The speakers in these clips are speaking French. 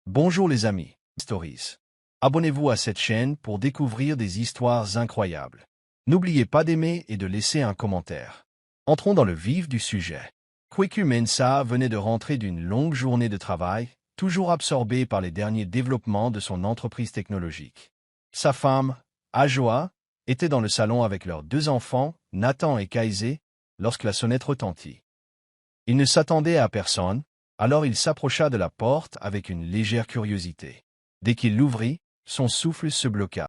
Bonjour les amis, Stories. Abonnez-vous à cette chaîne pour découvrir des histoires incroyables. N'oubliez pas d'aimer et de laisser un commentaire. Entrons dans le vif du sujet. Kweku Mensah venait de rentrer d'une longue journée de travail, toujours absorbé par les derniers développements de son entreprise technologique. Sa femme, Ajoa, était dans le salon avec leurs deux enfants, Nathan et Kaizé, lorsque la sonnette retentit. Il ne s'attendait à personne, alors il s'approcha de la porte avec une légère curiosité. Dès qu'il l'ouvrit, son souffle se bloqua.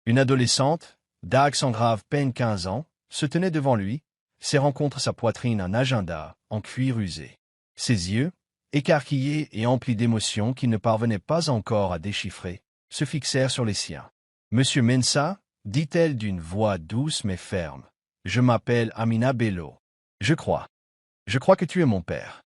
Une adolescente, d'accent grave peine 15 ans, se tenait devant lui, serrant contre sa poitrine un agenda en cuir usé. Ses yeux, écarquillés et emplis d'émotions qu'il ne parvenait pas encore à déchiffrer, se fixèrent sur les siens. « Monsieur Mensah, dit-elle d'une voix douce mais ferme, je m'appelle Amina Bello. Je crois que tu es mon père. »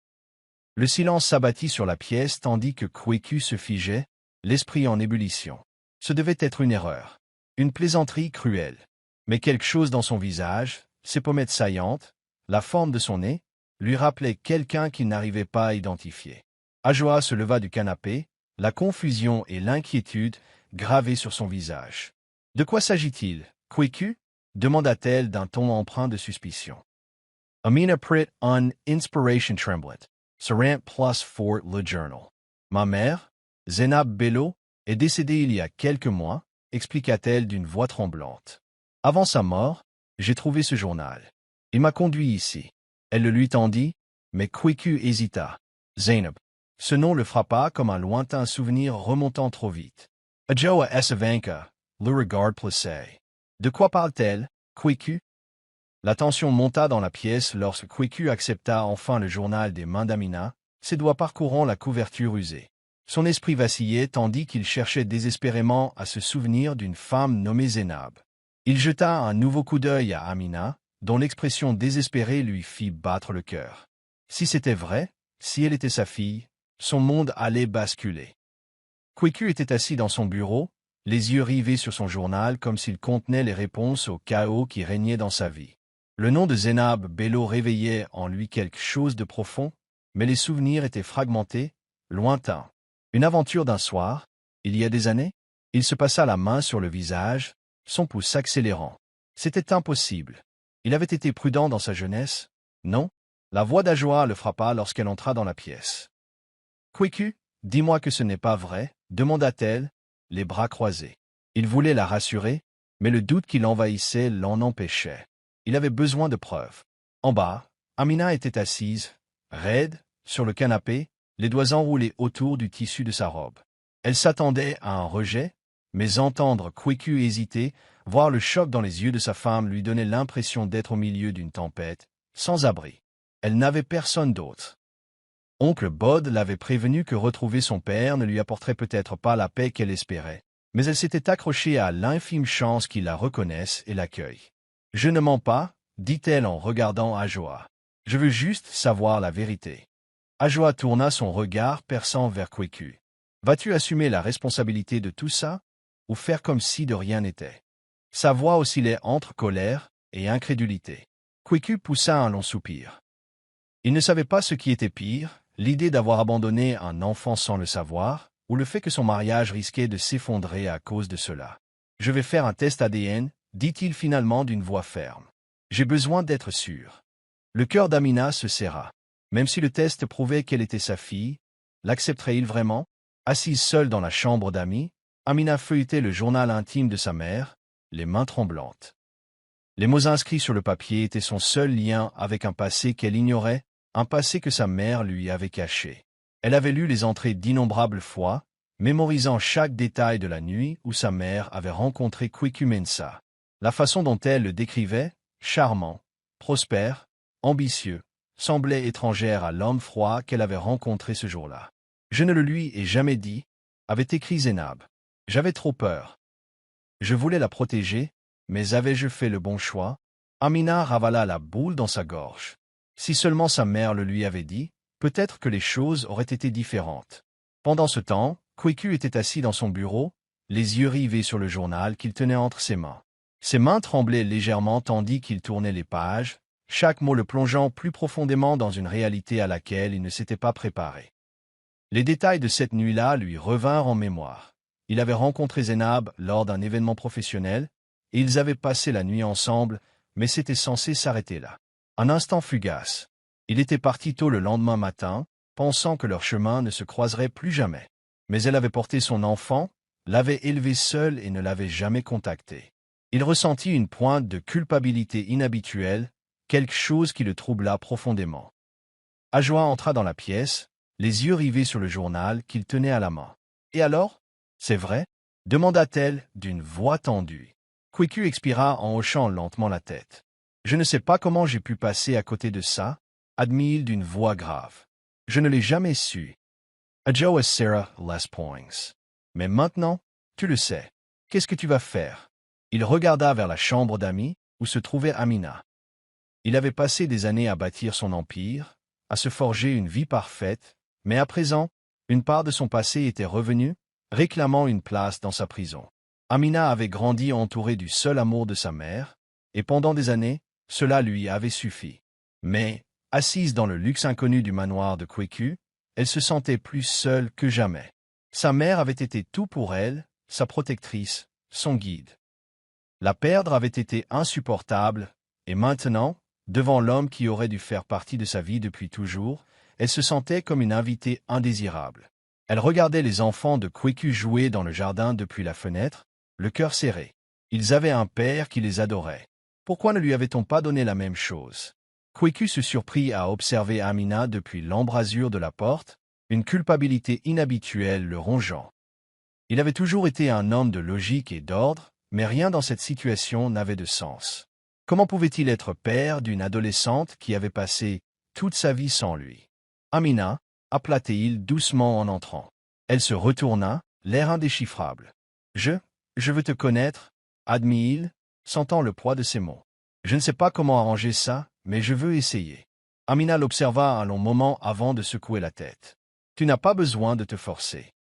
Le silence s'abattit sur la pièce tandis que Kweku se figeait, l'esprit en ébullition. Ce devait être une erreur, une plaisanterie cruelle. Mais quelque chose dans son visage, ses pommettes saillantes, la forme de son nez, lui rappelait quelqu'un qu'il n'arrivait pas à identifier. Ajoa se leva du canapé, la confusion et l'inquiétude gravées sur son visage. « De quoi s'agit-il, Kweku » demanda-t-elle d'un ton empreint de suspicion. Amina prit un inspiration tremblant. Serant plus for le journal. Ma mère, Zainab Bello, est décédée il y a quelques mois, expliqua-t-elle d'une voix tremblante. Avant sa mort, j'ai trouvé ce journal. Il m'a conduit ici. Elle le lui tendit, mais Kweku hésita. Zainab. Ce nom le frappa comme un lointain souvenir remontant trop vite. Ajoa Esavanka, le regard plissé. De quoi parle-t-elle, Kweku? La tension monta dans la pièce lorsque Kweku accepta enfin le journal des mains d'Amina, ses doigts parcourant la couverture usée. Son esprit vacillait tandis qu'il cherchait désespérément à se souvenir d'une femme nommée Zainab. Il jeta un nouveau coup d'œil à Amina, dont l'expression désespérée lui fit battre le cœur. Si c'était vrai, si elle était sa fille, son monde allait basculer. Kweku était assis dans son bureau, les yeux rivés sur son journal comme s'il contenait les réponses au chaos qui régnait dans sa vie. Le nom de Zainab Bello réveillait en lui quelque chose de profond, mais les souvenirs étaient fragmentés, lointains. Une aventure d'un soir, il y a des années, il se passa la main sur le visage, son pouce s'accélérant. C'était impossible. Il avait été prudent dans sa jeunesse, non? La voix d'Ajoa le frappa lorsqu'elle entra dans la pièce. « Kweku, dis-moi que ce n'est pas vrai, » demanda-t-elle, les bras croisés. Il voulait la rassurer, mais le doute qui l'envahissait l'en empêchait. Il avait besoin de preuves. En bas, Amina était assise, raide, sur le canapé, les doigts enroulés autour du tissu de sa robe. Elle s'attendait à un rejet, mais entendre Kweku hésiter, voir le choc dans les yeux de sa femme lui donnait l'impression d'être au milieu d'une tempête, sans abri. Elle n'avait personne d'autre. Oncle Bod l'avait prévenu que retrouver son père ne lui apporterait peut-être pas la paix qu'elle espérait, mais elle s'était accrochée à l'infime chance qu'il la reconnaisse et l'accueille. « Je ne mens pas, » dit-elle en regardant Ajoa. « Je veux juste savoir la vérité. » Ajoa tourna son regard perçant vers Kweku. « Vas-tu assumer la responsabilité de tout ça, ou faire comme si de rien n'était » Sa voix oscillait entre colère et incrédulité. Kweku poussa un long soupir. Il ne savait pas ce qui était pire, l'idée d'avoir abandonné un enfant sans le savoir, ou le fait que son mariage risquait de s'effondrer à cause de cela. « Je vais faire un test ADN, » dit-il finalement d'une voix ferme. « J'ai besoin d'être sûr. » Le cœur d'Amina se serra. Même si le test prouvait qu'elle était sa fille, l'accepterait-il vraiment? Assise seule dans la chambre d'Ami, Amina feuilletait le journal intime de sa mère, les mains tremblantes. Les mots inscrits sur le papier étaient son seul lien avec un passé qu'elle ignorait, un passé que sa mère lui avait caché. Elle avait lu les entrées d'innombrables fois, mémorisant chaque détail de la nuit où sa mère avait rencontré Kweku Mensah. La façon dont elle le décrivait, charmant, prospère, ambitieux, semblait étrangère à l'homme froid qu'elle avait rencontré ce jour-là. « Je ne le lui ai jamais dit » avait écrit Zainab. « J'avais trop peur. Je voulais la protéger, mais avais-je fait le bon choix ?» Amina ravala la boule dans sa gorge. Si seulement sa mère le lui avait dit, peut-être que les choses auraient été différentes. Pendant ce temps, Kweku était assis dans son bureau, les yeux rivés sur le journal qu'il tenait entre ses mains. Ses mains tremblaient légèrement tandis qu'il tournait les pages, chaque mot le plongeant plus profondément dans une réalité à laquelle il ne s'était pas préparé. Les détails de cette nuit-là lui revinrent en mémoire. Il avait rencontré Zénab lors d'un événement professionnel, et ils avaient passé la nuit ensemble, mais c'était censé s'arrêter là. Un instant fugace. Il était parti tôt le lendemain matin, pensant que leur chemin ne se croiserait plus jamais. Mais elle avait porté son enfant, l'avait élevé seule et ne l'avait jamais contacté. Il ressentit une pointe de culpabilité inhabituelle, quelque chose qui le troubla profondément. Ajwa entra dans la pièce, les yeux rivés sur le journal qu'il tenait à la main. « Et alors? C'est vrai ?» demanda-t-elle d'une voix tendue. Quiku expira en hochant lentement la tête. « Je ne sais pas comment j'ai pu passer à côté de ça, » admit-il d'une voix grave. « Je ne l'ai jamais su. » Ajwa Sarah Les Points. « Mais maintenant, tu le sais. Qu'est-ce que tu vas faire ?» Il regarda vers la chambre d'amis, où se trouvait Amina. Il avait passé des années à bâtir son empire, à se forger une vie parfaite, mais à présent, une part de son passé était revenue, réclamant une place dans sa prison. Amina avait grandi entourée du seul amour de sa mère, et pendant des années, cela lui avait suffi. Mais, assise dans le luxe inconnu du manoir de Quiku, elle se sentait plus seule que jamais. Sa mère avait été tout pour elle, sa protectrice, son guide. La perdre avait été insupportable, et maintenant, devant l'homme qui aurait dû faire partie de sa vie depuis toujours, elle se sentait comme une invitée indésirable. Elle regardait les enfants de Quiku jouer dans le jardin depuis la fenêtre, le cœur serré. Ils avaient un père qui les adorait. Pourquoi ne lui avait-on pas donné la même chose? Quiku se surprit à observer Amina depuis l'embrasure de la porte, une culpabilité inhabituelle le rongeant. Il avait toujours été un homme de logique et d'ordre, mais rien dans cette situation n'avait de sens. Comment pouvait-il être père d'une adolescente qui avait passé toute sa vie sans lui? « Amina » appela-t-il doucement en entrant. Elle se retourna, l'air indéchiffrable. « Je veux te connaître » admit-il, sentant le poids de ses mots. « Je ne sais pas comment arranger ça, mais je veux essayer. » Amina l'observa un long moment avant de secouer la tête. « Tu n'as pas besoin de te forcer. »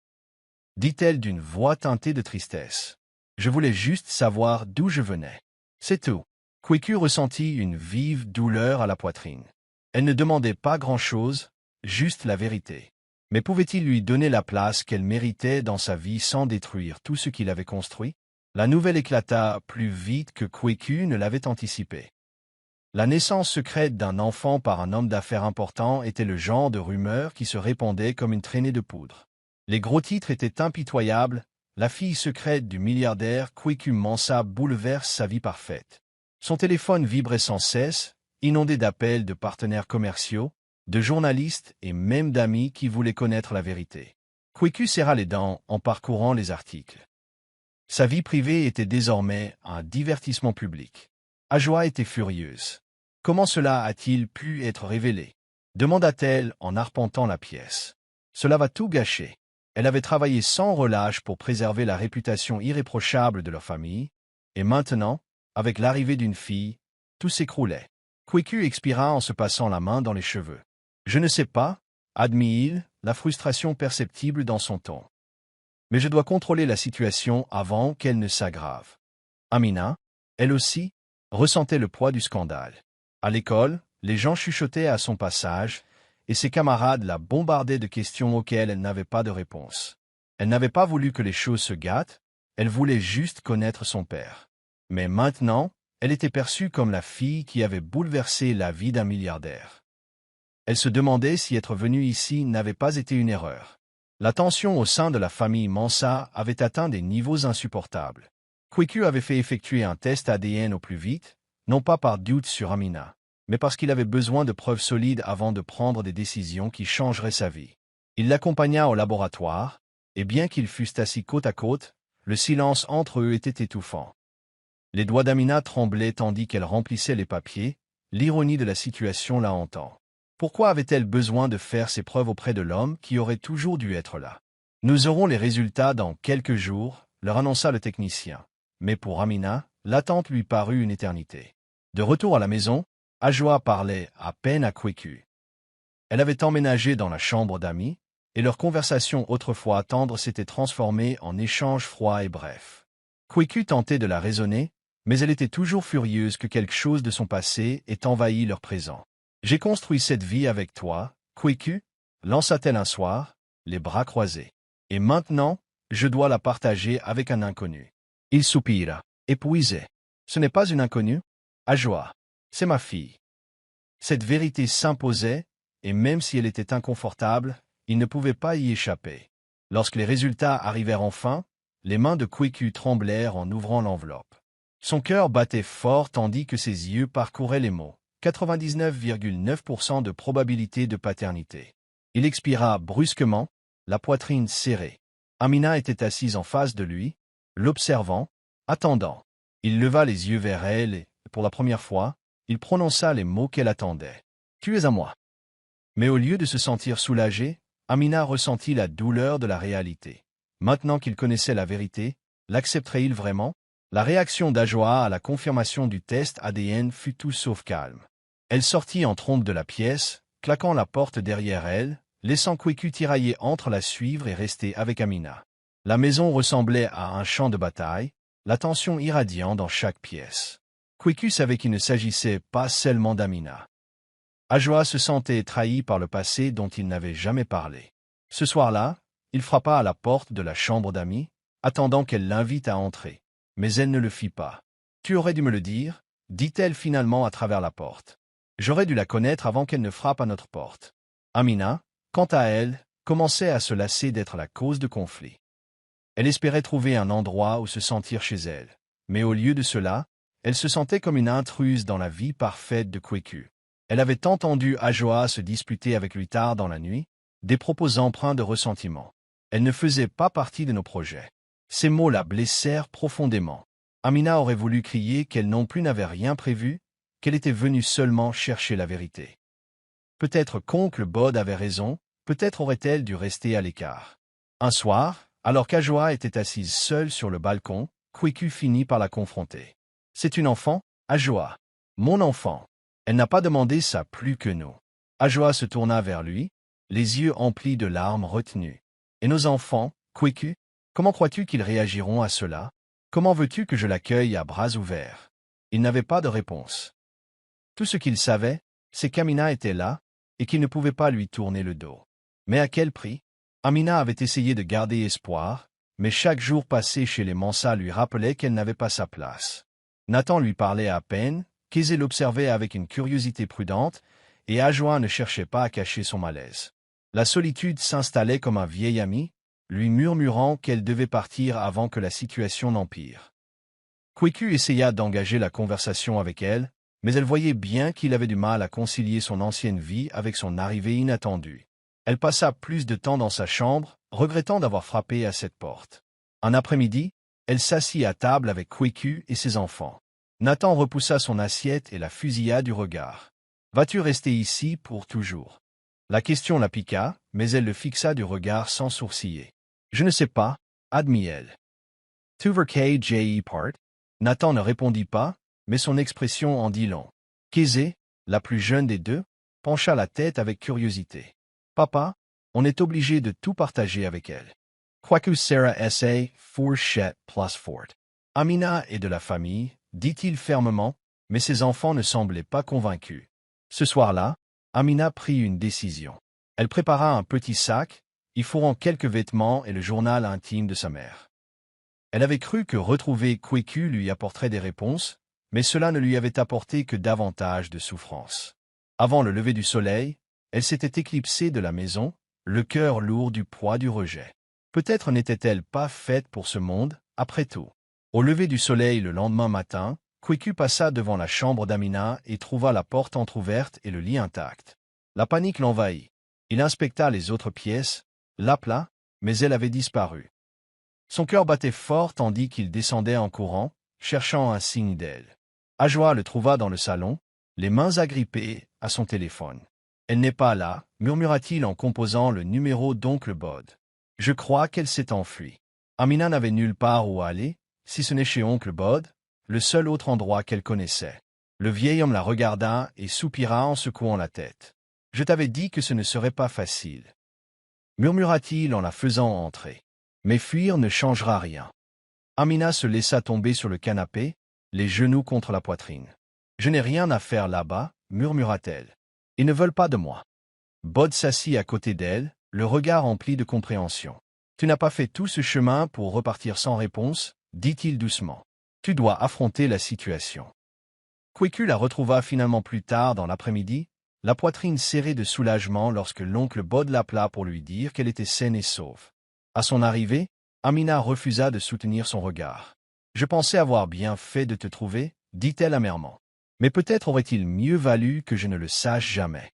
dit-elle d'une voix teintée de tristesse. « Je voulais juste savoir d'où je venais. C'est tout. » Quiku ressentit une vive douleur à la poitrine. Elle ne demandait pas grand-chose, juste la vérité. Mais pouvait-il lui donner la place qu'elle méritait dans sa vie sans détruire tout ce qu'il avait construit? La nouvelle éclata plus vite que Quiku ne l'avait anticipé. La naissance secrète d'un enfant par un homme d'affaires important était le genre de rumeur qui se répandait comme une traînée de poudre. Les gros titres étaient impitoyables. La fille secrète du milliardaire Quiku Mansa bouleverse sa vie parfaite. Son téléphone vibrait sans cesse, inondé d'appels de partenaires commerciaux, de journalistes et même d'amis qui voulaient connaître la vérité. Quiku serra les dents en parcourant les articles. Sa vie privée était désormais un divertissement public. Ajwa était furieuse. Comment cela a-t-il pu être révélé? Demanda-t-elle en arpentant la pièce. Cela va tout gâcher. Elle avait travaillé sans relâche pour préserver la réputation irréprochable de leur famille, et maintenant, avec l'arrivée d'une fille, tout s'écroulait. Quiku expira en se passant la main dans les cheveux. « Je ne sais pas » admit-il, la frustration perceptible dans son ton. « Mais je dois contrôler la situation avant qu'elle ne s'aggrave. » Amina, elle aussi, ressentait le poids du scandale. À l'école, les gens chuchotaient à son passage, et ses camarades la bombardaient de questions auxquelles elle n'avait pas de réponse. Elle n'avait pas voulu que les choses se gâtent, elle voulait juste connaître son père. Mais maintenant, elle était perçue comme la fille qui avait bouleversé la vie d'un milliardaire. Elle se demandait si être venue ici n'avait pas été une erreur. La tension au sein de la famille Mansa avait atteint des niveaux insupportables. Quiku avait fait effectuer un test ADN au plus vite, non pas par doute sur Amina, mais parce qu'il avait besoin de preuves solides avant de prendre des décisions qui changeraient sa vie. Il l'accompagna au laboratoire, et bien qu'ils fussent assis côte à côte, le silence entre eux était étouffant. Les doigts d'Amina tremblaient tandis qu'elle remplissait les papiers, l'ironie de la situation la hantant. Pourquoi avait-elle besoin de faire ses preuves auprès de l'homme qui aurait toujours dû être là? « Nous aurons les résultats dans quelques jours », leur annonça le technicien. Mais pour Amina, l'attente lui parut une éternité. De retour à la maison, Ajwa parlait à peine à Quiku. Elle avait emménagé dans la chambre d'amis, et leur conversation autrefois tendre s'était transformée en échanges froids et brefs. Quiku tentait de la raisonner, mais elle était toujours furieuse que quelque chose de son passé ait envahi leur présent. « J'ai construit cette vie avec toi, Quiku » lança-t-elle un soir, les bras croisés. Et maintenant, je dois la partager avec un inconnu. Il soupira, épuisé. Ce n'est pas une inconnue? Ajoa. C'est ma fille. Cette vérité s'imposait, et même si elle était inconfortable, il ne pouvait pas y échapper. Lorsque les résultats arrivèrent enfin, les mains de Kweku tremblèrent en ouvrant l'enveloppe. Son cœur battait fort tandis que ses yeux parcouraient les mots. 99,9% de probabilité de paternité. Il expira brusquement, la poitrine serrée. Amina était assise en face de lui, l'observant, attendant. Il leva les yeux vers elle et, pour la première fois, il prononça les mots qu'elle attendait. « Tu es à moi. » Mais au lieu de se sentir soulagé, Amina ressentit la douleur de la réalité. Maintenant qu'il connaissait la vérité, l'accepterait-il vraiment? La réaction d'Ajoa à la confirmation du test ADN fut tout sauf calme. Elle sortit en trompe de la pièce, claquant la porte derrière elle, laissant Kweku tirailler entre la suivre et rester avec Amina. La maison ressemblait à un champ de bataille, la tension irradiant dans chaque pièce. Kweku savait qu'il ne s'agissait pas seulement d'Amina. Ajoa se sentait trahi par le passé dont il n'avait jamais parlé. Ce soir-là, il frappa à la porte de la chambre d'Ami, attendant qu'elle l'invite à entrer. Mais elle ne le fit pas. « Tu aurais dû me le dire » dit-elle finalement à travers la porte. « J'aurais dû la connaître avant qu'elle ne frappe à notre porte. » Amina, quant à elle, commençait à se lasser d'être la cause de conflits. Elle espérait trouver un endroit où se sentir chez elle. Mais au lieu de cela, elle se sentait comme une intruse dans la vie parfaite de Kweku. Elle avait entendu Ajoa se disputer avec lui tard dans la nuit, des propos empreints de ressentiment. Elle ne faisait pas partie de nos projets. Ces mots la blessèrent profondément. Amina aurait voulu crier qu'elle non plus n'avait rien prévu, qu'elle était venue seulement chercher la vérité. Peut-être qu'oncle Bod avait raison, peut-être aurait-elle dû rester à l'écart. Un soir, alors qu'Ajoa était assise seule sur le balcon, Kweku finit par la confronter. « C'est une enfant, Ajoa. Mon enfant. Elle n'a pas demandé ça plus que nous. » Ajoa se tourna vers lui, les yeux emplis de larmes retenues. « Et nos enfants, Kweku? Comment crois-tu qu'ils réagiront à cela? Comment veux-tu que je l'accueille à bras ouverts ?» Il n'avait pas de réponse. Tout ce qu'il savait, c'est qu'Amina était là, et qu'il ne pouvait pas lui tourner le dos. Mais à quel prix? Amina avait essayé de garder espoir, mais chaque jour passé chez les Mansa lui rappelait qu'elle n'avait pas sa place. Nathan lui parlait à peine, Kézé l'observait avec une curiosité prudente, et Ajoa ne cherchait pas à cacher son malaise. La solitude s'installait comme un vieil ami, lui murmurant qu'elle devait partir avant que la situation n'empire. Kweku essaya d'engager la conversation avec elle, mais elle voyait bien qu'il avait du mal à concilier son ancienne vie avec son arrivée inattendue. Elle passa plus de temps dans sa chambre, regrettant d'avoir frappé à cette porte. Un après-midi, elle s'assit à table avec Kweku et ses enfants. Nathan repoussa son assiette et la fusilla du regard. « Vas-tu rester ici pour toujours ?» La question la piqua, mais elle le fixa du regard sans sourciller. « Je ne sais pas, » admit-elle. « Tu veux que j'y parte ?» Nathan ne répondit pas, mais son expression en dit long. Kézé, la plus jeune des deux, pencha la tête avec curiosité. « Papa, on est obligé de tout partager avec elle. » Quoique Sarah S.A. fourchette plus forte. Amina est de la famille, dit-il fermement, mais ses enfants ne semblaient pas convaincus. Ce soir-là, Amina prit une décision. Elle prépara un petit sac, y fourrant quelques vêtements et le journal intime de sa mère. Elle avait cru que retrouver Kweku lui apporterait des réponses, mais cela ne lui avait apporté que davantage de souffrance. Avant le lever du soleil, elle s'était éclipsée de la maison, le cœur lourd du poids du rejet. Peut-être n'était-elle pas faite pour ce monde, après tout. Au lever du soleil le lendemain matin, Kweku passa devant la chambre d'Amina et trouva la porte entr'ouverte et le lit intact. La panique l'envahit. Il inspecta les autres pièces, l'appela, mais elle avait disparu. Son cœur battait fort tandis qu'il descendait en courant, cherchant un signe d'elle. Ajoa le trouva dans le salon, les mains agrippées à son téléphone. « Elle n'est pas là, » murmura-t-il en composant le numéro d'oncle Bod. « Je crois qu'elle s'est enfuie. » Amina n'avait nulle part où aller, si ce n'est chez oncle Bod, le seul autre endroit qu'elle connaissait. Le vieil homme la regarda et soupira en secouant la tête. « Je t'avais dit que ce ne serait pas facile. » murmura-t-il en la faisant entrer. « Mais fuir ne changera rien. » Amina se laissa tomber sur le canapé, les genoux contre la poitrine. « Je n'ai rien à faire là-bas, » murmura-t-elle. « Ils ne veulent pas de moi. » Bod s'assit à côté d'elle, le regard empli de compréhension. Tu n'as pas fait tout ce chemin pour repartir sans réponse, dit-il doucement. Tu dois affronter la situation. Kwekwe la retrouva finalement plus tard dans l'après-midi, la poitrine serrée de soulagement lorsque l'oncle Bod l'appela pour lui dire qu'elle était saine et sauve. À son arrivée, Amina refusa de soutenir son regard. « Je pensais avoir bien fait de te trouver, » dit-elle amèrement. « Mais peut-être aurait-il mieux valu que je ne le sache jamais. »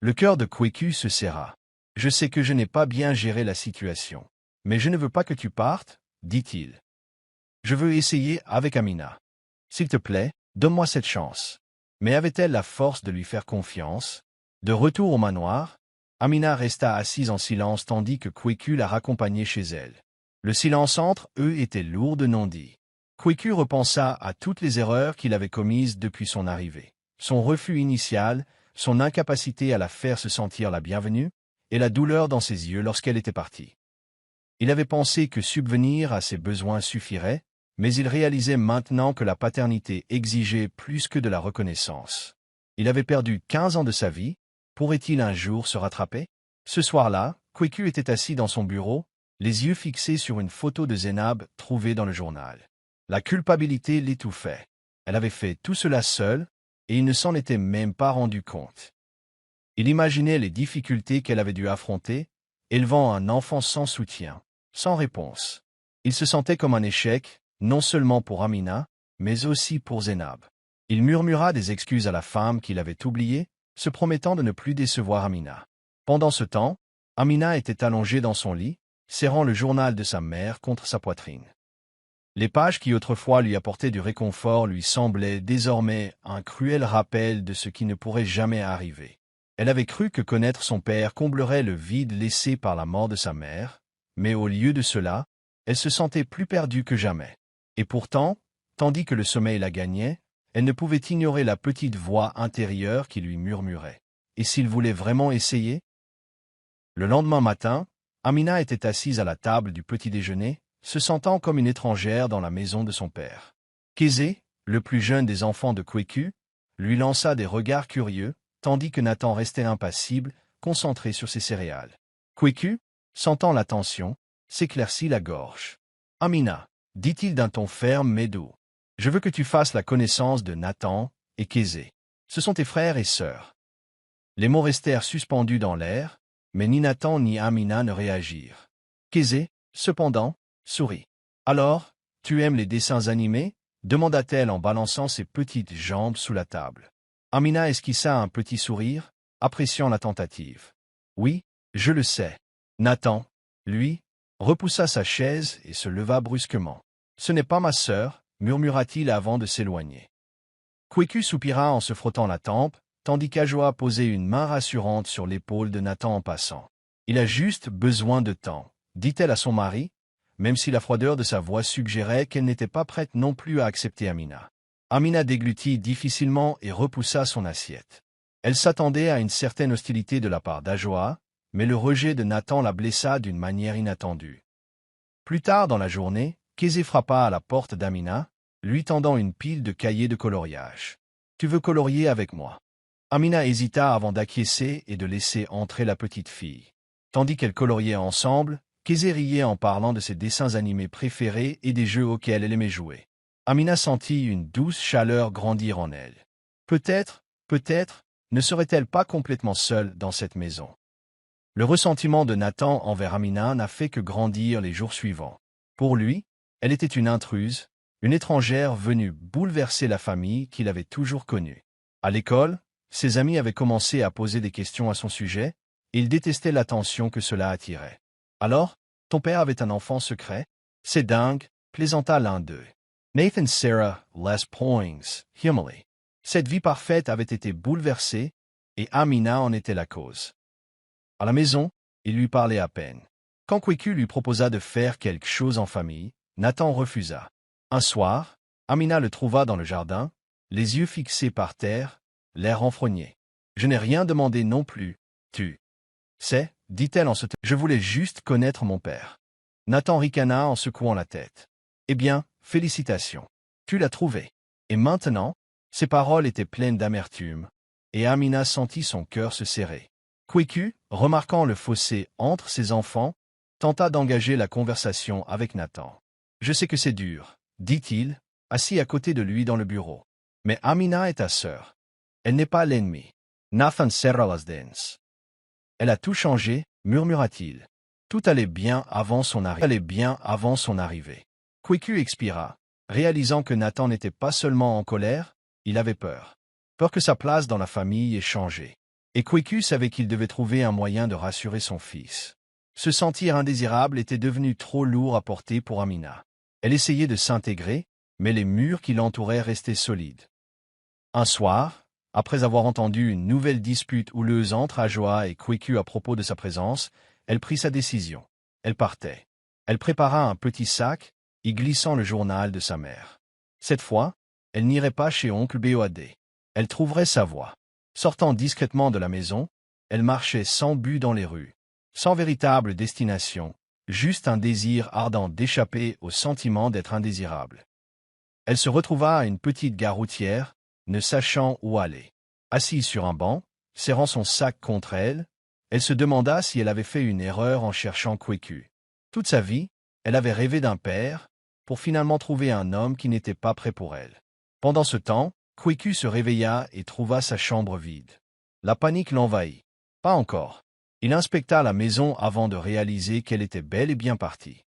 Le cœur de Kwekwe se serra. « Je sais que je n'ai pas bien géré la situation. Mais je ne veux pas que tu partes, » dit-il. « Je veux essayer avec Amina. S'il te plaît, donne-moi cette chance. » Mais avait-elle la force de lui faire confiance? De retour au manoir, Amina resta assise en silence tandis que Kwekwe la raccompagnait chez elle. Le silence entre eux était lourd de non-dits. Kwekwe repensa à toutes les erreurs qu'il avait commises depuis son arrivée. Son refus initial, son incapacité à la faire se sentir la bienvenue, et la douleur dans ses yeux lorsqu'elle était partie. Il avait pensé que subvenir à ses besoins suffirait, mais il réalisait maintenant que la paternité exigeait plus que de la reconnaissance. Il avait perdu 15 ans de sa vie, pourrait-il un jour se rattraper? Ce soir-là, Kwekwe était assis dans son bureau, les yeux fixés sur une photo de Zénab trouvée dans le journal. La culpabilité l'étouffait. Elle avait fait tout cela seule, et il ne s'en était même pas rendu compte. Il imaginait les difficultés qu'elle avait dû affronter, élevant un enfant sans soutien, sans réponse. Il se sentait comme un échec, non seulement pour Amina, mais aussi pour Zénab. Il murmura des excuses à la femme qu'il avait oubliée, se promettant de ne plus décevoir Amina. Pendant ce temps, Amina était allongée dans son lit, serrant le journal de sa mère contre sa poitrine. Les pages qui autrefois lui apportaient du réconfort lui semblaient désormais un cruel rappel de ce qui ne pourrait jamais arriver. Elle avait cru que connaître son père comblerait le vide laissé par la mort de sa mère, mais au lieu de cela, elle se sentait plus perdue que jamais. Et pourtant, tandis que le sommeil la gagnait, elle ne pouvait ignorer la petite voix intérieure qui lui murmurait. Et s'il voulait vraiment essayer? Le lendemain matin, Amina était assise à la table du petit-déjeuner, se sentant comme une étrangère dans la maison de son père. Kézé, le plus jeune des enfants de Kwekwe, lui lança des regards curieux, tandis que Nathan restait impassible, concentré sur ses céréales. Kwekwe, sentant la tension, s'éclaircit la gorge. « Amina, » dit-il d'un ton ferme mais doux, « je veux que tu fasses la connaissance de Nathan et Kézé. Ce sont tes frères et sœurs. » Les mots restèrent suspendus dans l'air, mais ni Nathan ni Amina ne réagirent. Kézé, cependant, sourit. « Alors, tu aimes les dessins animés ?» demanda-t-elle en balançant ses petites jambes sous la table. Amina esquissa un petit sourire, appréciant la tentative. « Oui, je le sais. » Nathan, lui, repoussa sa chaise et se leva brusquement. « Ce n'est pas ma sœur, » murmura-t-il avant de s'éloigner. Kwekwe soupira en se frottant la tempe, tandis qu'Ajoa posait une main rassurante sur l'épaule de Nathan en passant. « Il a juste besoin de temps, » dit-elle à son mari, même si la froideur de sa voix suggérait qu'elle n'était pas prête non plus à accepter Amina. Amina déglutit difficilement et repoussa son assiette. Elle s'attendait à une certaine hostilité de la part d'Ajoa, mais le rejet de Nathan la blessa d'une manière inattendue. Plus tard dans la journée, Kézé frappa à la porte d'Amina, lui tendant une pile de cahiers de coloriage. « Tu veux colorier avec moi ?» Amina hésita avant d'acquiescer et de laisser entrer la petite fille. Tandis qu'elles coloriaient ensemble, Kézé riait en parlant de ses dessins animés préférés et des jeux auxquels elle aimait jouer. Amina sentit une douce chaleur grandir en elle. Peut-être, ne serait-elle pas complètement seule dans cette maison. Le ressentiment de Nathan envers Amina n'a fait que grandir les jours suivants. Pour lui, elle était une intruse, une étrangère venue bouleverser la famille qu'il avait toujours connue. À l'école, ses amis avaient commencé à poser des questions à son sujet, et il détestait l'attention que cela attirait. « Alors, ton père avait un enfant secret? C'est dingue, » plaisanta l'un d'eux. Nathan Sarah Les Poings, Himley. Cette vie parfaite avait été bouleversée, et Amina en était la cause. À la maison, il lui parlait à peine. Quand Kwekwe lui proposa de faire quelque chose en famille, Nathan refusa. Un soir, Amina le trouva dans le jardin, les yeux fixés par terre, l'air renfrogné. « Je n'ai rien demandé non plus, tu sais, » dit-elle en se taisant. « Je voulais juste connaître mon père. » Nathan ricana en secouant la tête. « Eh bien, félicitations. Tu l'as trouvé. » Et maintenant, ses paroles étaient pleines d'amertume, et Amina sentit son cœur se serrer. Kweku, remarquant le fossé entre ses enfants, tenta d'engager la conversation avec Nathan. « Je sais que c'est dur, dit-il, assis à côté de lui dans le bureau. Mais Amina est ta sœur. Elle n'est pas l'ennemi. Nathan serra las dents. Elle a tout changé, murmura-t-il. Tout allait bien avant son arrivée. Kweku expira, réalisant que Nathan n'était pas seulement en colère, il avait peur. Peur que sa place dans la famille ait changé. Et Kweku savait qu'il devait trouver un moyen de rassurer son fils. Se sentir indésirable était devenu trop lourd à porter pour Amina. Elle essayait de s'intégrer, mais les murs qui l'entouraient restaient solides. Un soir, après avoir entendu une nouvelle dispute houleuse entre Ajoa et Kweku à propos de sa présence, elle prit sa décision. Elle partait. Elle prépara un petit sac, y glissant le journal de sa mère. Cette fois, elle n'irait pas chez oncle Boad. Elle trouverait sa voie. Sortant discrètement de la maison, elle marchait sans but dans les rues, sans véritable destination, juste un désir ardent d'échapper au sentiment d'être indésirable. Elle se retrouva à une petite gare routière, ne sachant où aller. Assise sur un banc, serrant son sac contre elle, elle se demanda si elle avait fait une erreur en cherchant Kweku. Toute sa vie, elle avait rêvé d'un père, pour finalement trouver un homme qui n'était pas prêt pour elle. Pendant ce temps, Kweku se réveilla et trouva sa chambre vide. La panique l'envahit. Pas encore. Il inspecta la maison avant de réaliser qu'elle était bel et bien partie.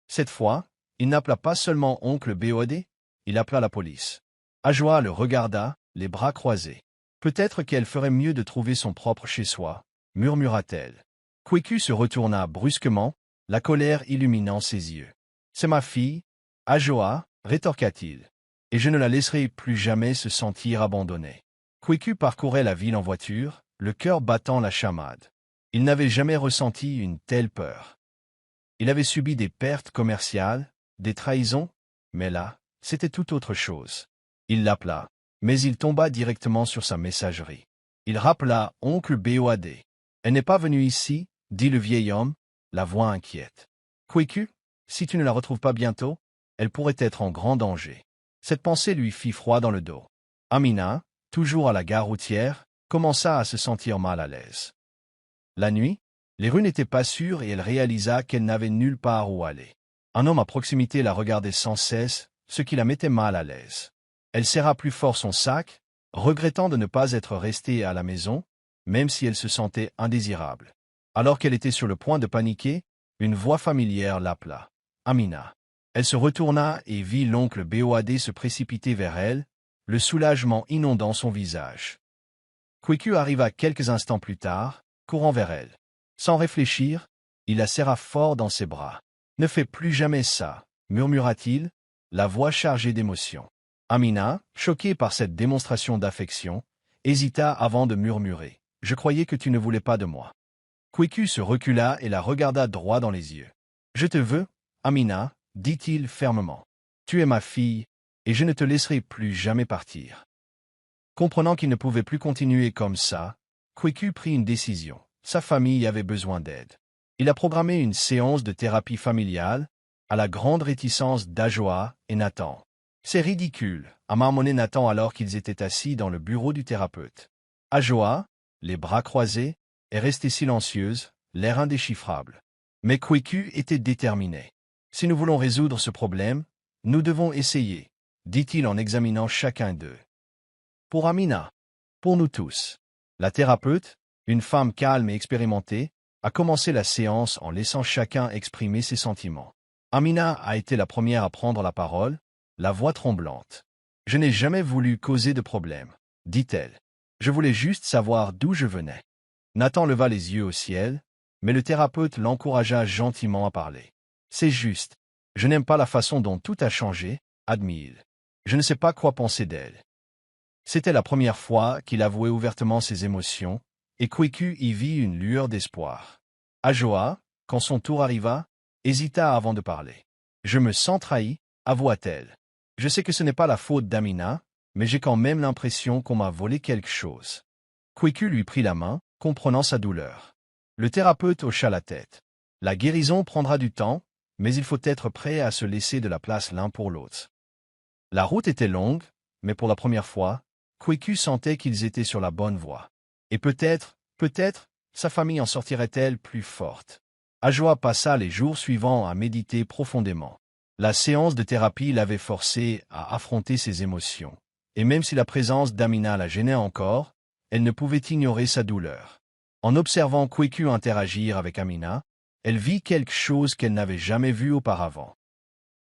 Cette fois, il n'appela pas seulement oncle Boad, il appela la police. Ajoa le regarda, les bras croisés. Peut-être qu'elle ferait mieux de trouver son propre chez-soi, murmura-t-elle. Kweku se retourna brusquement, la colère illuminant ses yeux. « C'est ma fille, Ajoa, rétorqua-t-il, et je ne la laisserai plus jamais se sentir abandonnée. » Kweku parcourait la ville en voiture, le cœur battant la chamade. Il n'avait jamais ressenti une telle peur. Il avait subi des pertes commerciales, des trahisons, mais là, c'était tout autre chose. Il l'appela, mais il tomba directement sur sa messagerie. Il rappela oncle Boad. « Elle n'est pas venue ici, dit le vieil homme, la voix inquiète. Kweku, si tu ne la retrouves pas bientôt, elle pourrait être en grand danger. » Cette pensée lui fit froid dans le dos. Amina, toujours à la gare routière, commença à se sentir mal à l'aise. La nuit, les rues n'étaient pas sûres et elle réalisa qu'elle n'avait nulle part où aller. Un homme à proximité la regardait sans cesse, ce qui la mettait mal à l'aise. Elle serra plus fort son sac, regrettant de ne pas être restée à la maison, même si elle se sentait indésirable. Alors qu'elle était sur le point de paniquer, une voix familière l'appela. Amina. Elle se retourna et vit l'oncle Boad se précipiter vers elle, le soulagement inondant son visage. Kweku arriva quelques instants plus tard, courant vers elle. Sans réfléchir, il la serra fort dans ses bras. « Ne fais plus jamais ça, » murmura-t-il, la voix chargée d'émotion. Amina, choquée par cette démonstration d'affection, hésita avant de murmurer. « Je croyais que tu ne voulais pas de moi. » Kweku se recula et la regarda droit dans les yeux. « Je te veux, Amina, » dit-il fermement. « Tu es ma fille, et je ne te laisserai plus jamais partir. » Comprenant qu'il ne pouvait plus continuer comme ça, Kweku prit une décision. Sa famille avait besoin d'aide. Il a programmé une séance de thérapie familiale, à la grande réticence d'Ajoa et Nathan. « C'est ridicule », a marmonné Nathan alors qu'ils étaient assis dans le bureau du thérapeute. Ajoa, les bras croisés, est restée silencieuse, l'air indéchiffrable. Mais Kweku était déterminé. « Si nous voulons résoudre ce problème, nous devons essayer, » dit-il en examinant chacun d'eux. Pour Amina. Pour nous tous. La thérapeute, une femme calme et expérimentée, a commencé la séance en laissant chacun exprimer ses sentiments. Amina a été la première à prendre la parole, la voix tremblante. « Je n'ai jamais voulu causer de problème, » dit-elle. « Je voulais juste savoir d'où je venais. » Nathan leva les yeux au ciel, mais le thérapeute l'encouragea gentiment à parler. « C'est juste. Je n'aime pas la façon dont tout a changé, » admit-il. « Je ne sais pas quoi penser d'elle. » C'était la première fois qu'il avouait ouvertement ses émotions, et Kweku y vit une lueur d'espoir. Ajoa, quand son tour arriva, hésita avant de parler. « Je me sens trahi, » avoua-t-elle. « Je sais que ce n'est pas la faute d'Amina, mais j'ai quand même l'impression qu'on m'a volé quelque chose. » Kweku lui prit la main, comprenant sa douleur. Le thérapeute hocha la tête. « La guérison prendra du temps, mais il faut être prêt à se laisser de la place l'un pour l'autre. » La route était longue, mais pour la première fois, Kweku sentait qu'ils étaient sur la bonne voie. Et peut-être, Sa famille en sortirait-elle plus forte? Ajoa passa les jours suivants à méditer profondément. La séance de thérapie l'avait forcé à affronter ses émotions. Et même si la présence d'Amina la gênait encore, elle ne pouvait ignorer sa douleur. En observant Kweku interagir avec Amina, elle vit quelque chose qu'elle n'avait jamais vu auparavant.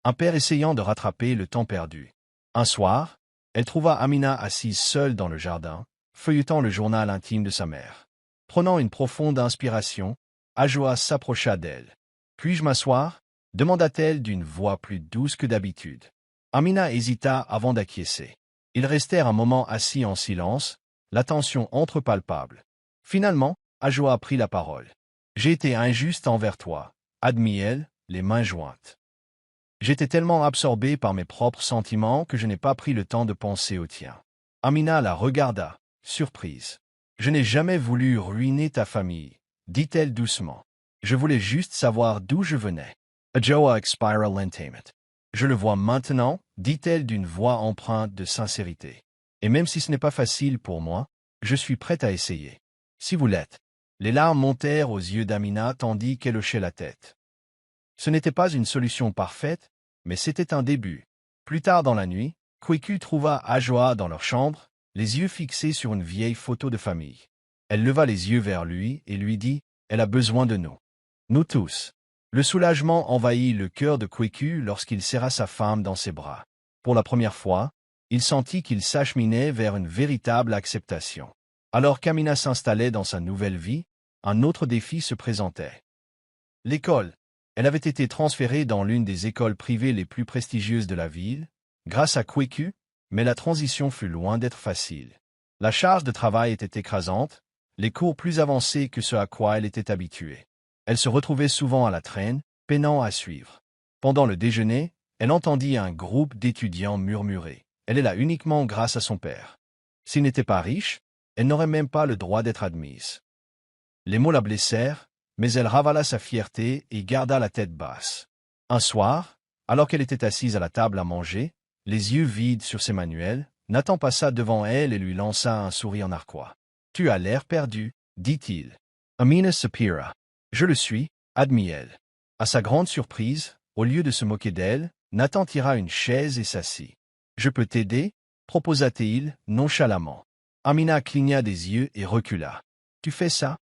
Un père essayant de rattraper le temps perdu. Un soir, elle trouva Amina assise seule dans le jardin, feuilletant le journal intime de sa mère. Prenant une profonde inspiration, Ajoa s'approcha d'elle. « Puis-je m'asseoir » demanda-t-elle d'une voix plus douce que d'habitude. Amina hésita avant d'acquiescer. Ils restèrent un moment assis en silence, la tension entrepalpable. Finalement, Ajoa prit la parole. « J'ai été injuste envers toi, » admit-elle, les mains jointes. « J'étais tellement absorbée par mes propres sentiments que je n'ai pas pris le temps de penser aux tiens. » Amina la regarda, surprise. « Je n'ai jamais voulu ruiner ta famille, » dit-elle doucement. « Je voulais juste savoir d'où je venais. » Ajoa expira lentement. « Je le vois maintenant, » dit-elle d'une voix empreinte de sincérité. « Et même si ce n'est pas facile pour moi, je suis prête à essayer. Si vous l'êtes. » Les larmes montèrent aux yeux d'Amina tandis qu'elle hochait la tête. Ce n'était pas une solution parfaite, mais c'était un début. Plus tard dans la nuit, Kweku trouva Ajoa dans leur chambre, les yeux fixés sur une vieille photo de famille. Elle leva les yeux vers lui et lui dit « Elle a besoin de nous. Nous tous. » Le soulagement envahit le cœur de Kweku lorsqu'il serra sa femme dans ses bras. Pour la première fois, il sentit qu'il s'acheminait vers une véritable acceptation. Alors qu'Amina s'installait dans sa nouvelle vie, un autre défi se présentait. L'école. Elle avait été transférée dans l'une des écoles privées les plus prestigieuses de la ville, grâce à Kweku, mais la transition fut loin d'être facile. La charge de travail était écrasante, les cours plus avancés que ce à quoi elle était habituée. Elle se retrouvait souvent à la traîne, peinant à suivre. Pendant le déjeuner, elle entendit un groupe d'étudiants murmurer. Elle est là uniquement grâce à son père. S'il n'était pas riche, elle n'aurait même pas le droit d'être admise. Les mots la blessèrent, mais elle ravala sa fierté et garda la tête basse. Un soir, alors qu'elle était assise à la table à manger, les yeux vides sur ses manuels, Nathan passa devant elle et lui lança un sourire narquois. « Tu as l'air perdu, » dit-il. Amina soupira. « Je le suis, » admit-elle. À sa grande surprise, au lieu de se moquer d'elle, Nathan tira une chaise et s'assit. « Je peux t'aider » proposa-t-il nonchalamment. Amina cligna des yeux et recula. « Tu fais ça »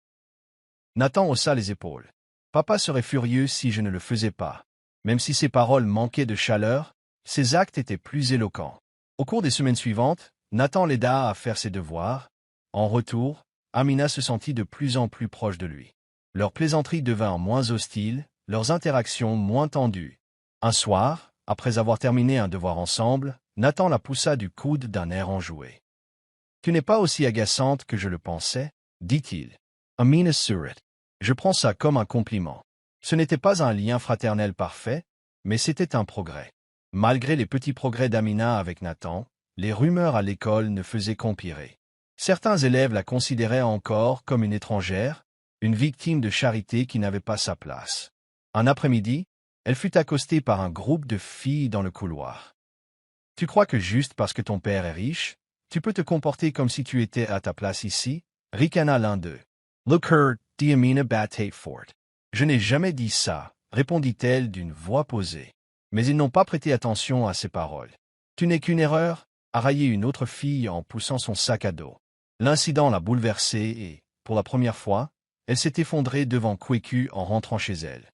Nathan haussa les épaules. « Papa serait furieux si je ne le faisais pas. » Même si ses paroles manquaient de chaleur, ses actes étaient plus éloquents. Au cours des semaines suivantes, Nathan l'aida à faire ses devoirs. En retour, Amina se sentit de plus en plus proche de lui. Leurs plaisanteries devinrent moins hostiles, leurs interactions moins tendues. Un soir, après avoir terminé un devoir ensemble, Nathan la poussa du coude d'un air enjoué. « Tu n'es pas aussi agaçante que je le pensais, » dit-il. Amina sourit. « Je prends ça comme un compliment. » Ce n'était pas un lien fraternel parfait, mais c'était un progrès. Malgré les petits progrès d'Amina avec Nathan, les rumeurs à l'école ne faisaient qu'empirer. Certains élèves la considéraient encore comme une étrangère, une victime de charité qui n'avait pas sa place. Un après-midi, elle fut accostée par un groupe de filles dans le couloir. « Tu crois que juste parce que ton père est riche, tu peux te comporter comme si tu étais à ta place ici » ricana l'un d'eux. « Look her, dit Amina Bathatefort. »« Je n'ai jamais dit ça, » répondit-elle d'une voix posée. Mais ils n'ont pas prêté attention à ses paroles. « Tu n'es qu'une erreur » a raillé une autre fille en poussant son sac à dos. L'incident l'a bouleversée et, pour la première fois, elle s'est effondrée devant Kweku en rentrant chez elle.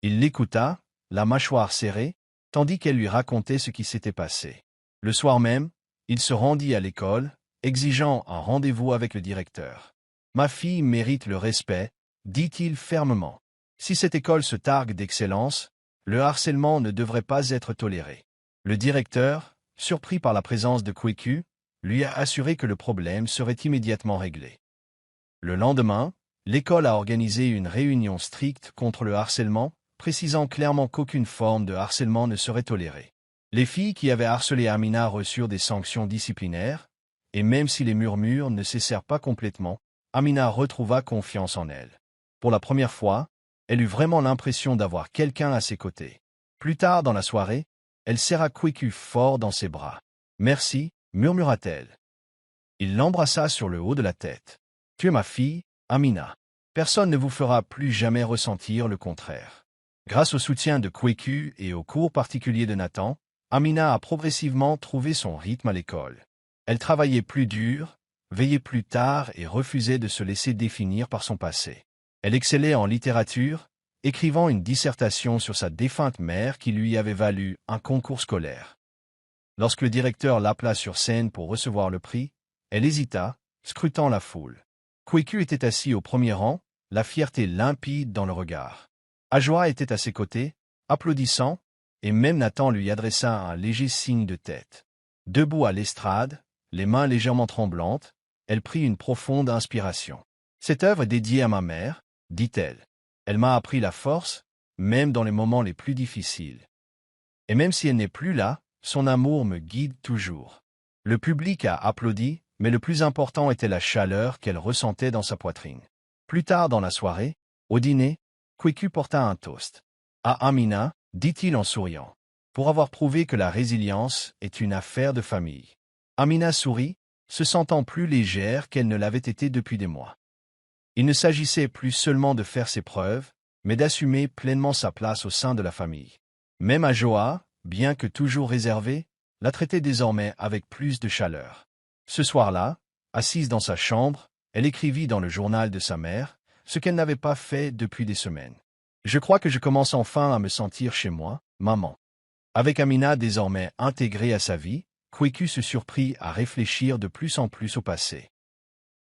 Il l'écouta, la mâchoire serrée, tandis qu'elle lui racontait ce qui s'était passé. Le soir même, il se rendit à l'école, exigeant un rendez-vous avec le directeur. « Ma fille mérite le respect, » dit-il fermement. « Si cette école se targue d'excellence, le harcèlement ne devrait pas être toléré. » Le directeur, surpris par la présence de Kweku, lui a assuré que le problème serait immédiatement réglé. Le lendemain, l'école a organisé une réunion stricte contre le harcèlement, précisant clairement qu'aucune forme de harcèlement ne serait tolérée. Les filles qui avaient harcelé Amina reçurent des sanctions disciplinaires, et même si les murmures ne cessèrent pas complètement, Amina retrouva confiance en elle. Pour la première fois, elle eut vraiment l'impression d'avoir quelqu'un à ses côtés. Plus tard dans la soirée, elle serra Kweku fort dans ses bras. « Merci » murmura-t-elle. Il l'embrassa sur le haut de la tête. « Tu es ma fille, Amina. Personne ne vous fera plus jamais ressentir le contraire. Grâce au soutien de Kweku et aux cours particuliers de Nathan, Amina a progressivement trouvé son rythme à l'école. Elle travaillait plus dur, veillait plus tard et refusait de se laisser définir par son passé. Elle excellait en littérature, écrivant une dissertation sur sa défunte mère qui lui avait valu un concours scolaire. Lorsque le directeur l'appela sur scène pour recevoir le prix, elle hésita, scrutant la foule. Kweku était assis au premier rang, la fierté limpide dans le regard. Ajoa était à ses côtés, applaudissant, et même Nathan lui adressa un léger signe de tête. Debout à l'estrade, les mains légèrement tremblantes, elle prit une profonde inspiration. « Cette œuvre est dédiée à ma mère, » dit-elle. « Elle m'a appris la force, même dans les moments les plus difficiles. Et même si elle n'est plus là, son amour me guide toujours. » Le public a applaudi, mais le plus important était la chaleur qu'elle ressentait dans sa poitrine. Plus tard dans la soirée, au dîner, Kweku porta un toast. « À Amina, » dit-il en souriant, « pour avoir prouvé que la résilience est une affaire de famille. » Amina sourit, se sentant plus légère qu'elle ne l'avait été depuis des mois. Il ne s'agissait plus seulement de faire ses preuves, mais d'assumer pleinement sa place au sein de la famille. Même Ajoa, bien que toujours réservée, la traitait désormais avec plus de chaleur. Ce soir-là, assise dans sa chambre, elle écrivit dans le journal de sa mère, ce qu'elle n'avait pas fait depuis des semaines. « Je crois que je commence enfin à me sentir chez moi, maman. » Avec Amina désormais intégrée à sa vie, Kweku se surprit à réfléchir de plus en plus au passé.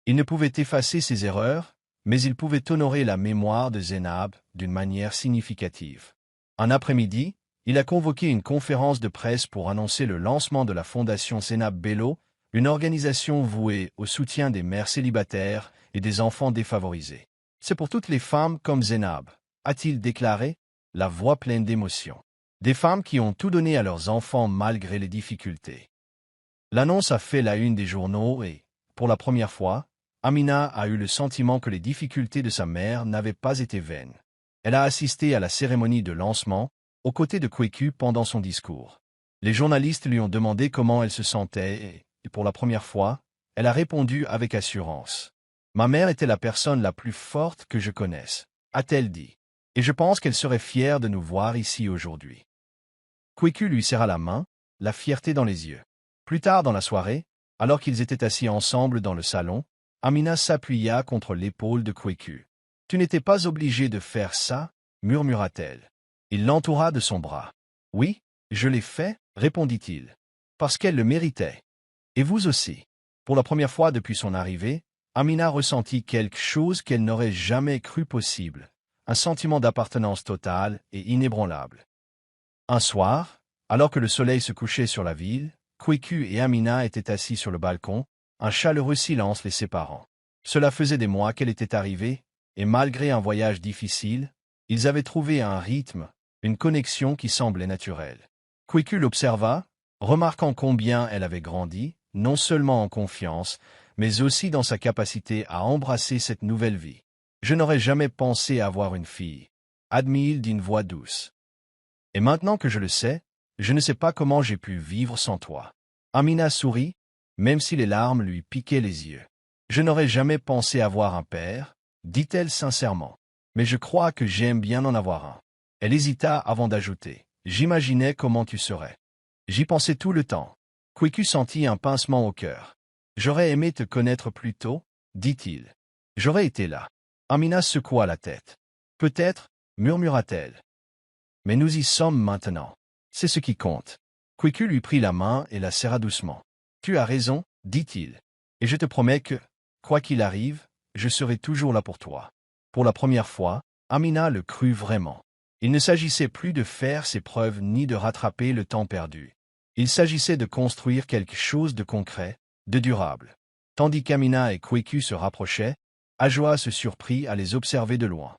Il ne pouvait effacer ses erreurs, mais il pouvait honorer la mémoire de Zénab d'une manière significative. Un après-midi, il a convoqué une conférence de presse pour annoncer le lancement de la fondation Zénab Bello, une organisation vouée au soutien des mères célibataires et des enfants défavorisés. « C'est pour toutes les femmes comme Zénab », a-t-il déclaré, la voix pleine d'émotion. Des femmes qui ont tout donné à leurs enfants malgré les difficultés. L'annonce a fait la une des journaux et, pour la première fois, Amina a eu le sentiment que les difficultés de sa mère n'avaient pas été vaines. Elle a assisté à la cérémonie de lancement, aux côtés de Kweku pendant son discours. Les journalistes lui ont demandé comment elle se sentait et pour la première fois, elle a répondu avec assurance. « Ma mère était la personne la plus forte que je connaisse », a-t-elle dit. « Et je pense qu'elle serait fière de nous voir ici aujourd'hui. » Kweku lui serra la main, la fierté dans les yeux. Plus tard dans la soirée, alors qu'ils étaient assis ensemble dans le salon, Amina s'appuya contre l'épaule de Kweku. « Tu n'étais pas obligé de faire ça, » murmura-t-elle. Il l'entoura de son bras. « Oui, je l'ai fait, » répondit-il. « Parce qu'elle le méritait. Et vous aussi. » Pour la première fois depuis son arrivée, Amina ressentit quelque chose qu'elle n'aurait jamais cru possible, un sentiment d'appartenance totale et inébranlable. Un soir, alors que le soleil se couchait sur la ville, Kweku et Amina étaient assis sur le balcon, un chaleureux silence les séparant. Cela faisait des mois qu'elle était arrivée, et malgré un voyage difficile, ils avaient trouvé un rythme, une connexion qui semblait naturelle. Kweku l'observa, remarquant combien elle avait grandi, non seulement en confiance, mais aussi dans sa capacité à embrasser cette nouvelle vie. « Je n'aurais jamais pensé avoir une fille, » admit-il d'une voix douce. « Et maintenant que je le sais, je ne sais pas comment j'ai pu vivre sans toi. » Amina sourit, même si les larmes lui piquaient les yeux. « Je n'aurais jamais pensé avoir un père, » dit-elle sincèrement. « Mais je crois que j'aime bien en avoir un. » Elle hésita avant d'ajouter. « J'imaginais comment tu serais. J'y pensais tout le temps. » Kweku sentit un pincement au cœur. « J'aurais aimé te connaître plus tôt, » dit-il. « J'aurais été là. » Amina secoua la tête. « Peut-être, » murmura-t-elle. « Mais nous y sommes maintenant. C'est ce qui compte. » Kweku lui prit la main et la serra doucement. « Tu as raison, » dit-il. « Et je te promets que, quoi qu'il arrive, je serai toujours là pour toi. » Pour la première fois, Amina le crut vraiment. Il ne s'agissait plus de faire ses preuves ni de rattraper le temps perdu. Il s'agissait de construire quelque chose de concret, de durable. Tandis qu'Amina et Kweku se rapprochaient, Ajoa se surprit à les observer de loin.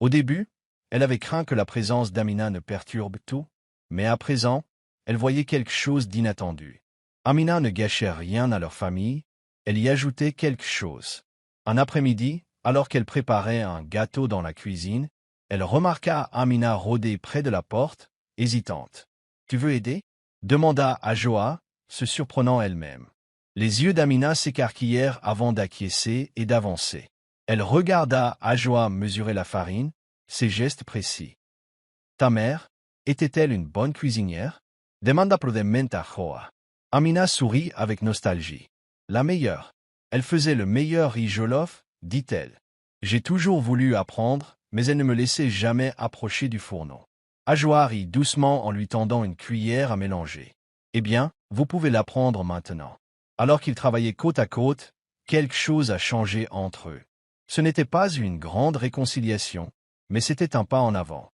Au début, elle avait craint que la présence d'Amina ne perturbe tout, mais à présent, elle voyait quelque chose d'inattendu. Amina ne gâchait rien à leur famille, elle y ajoutait quelque chose. Un après-midi, alors qu'elle préparait un gâteau dans la cuisine, elle remarqua Amina rôder près de la porte, hésitante. « Tu veux aider ?» demanda Ajoa, se surprenant elle-même. Les yeux d'Amina s'écarquillèrent avant d'acquiescer et d'avancer. Elle regarda Ajoa mesurer la farine, ses gestes précis. Ta mère, était-elle une bonne cuisinière? Demanda prudemment Ajoa. Amina sourit avec nostalgie. La meilleure. Elle faisait le meilleur riz jollof, dit-elle. J'ai toujours voulu apprendre, mais elle ne me laissait jamais approcher du fourneau. Ajoa rit doucement en lui tendant une cuillère à mélanger. Eh bien, vous pouvez l'apprendre maintenant. Alors qu'ils travaillaient côte à côte, quelque chose a changé entre eux. Ce n'était pas une grande réconciliation, mais c'était un pas en avant.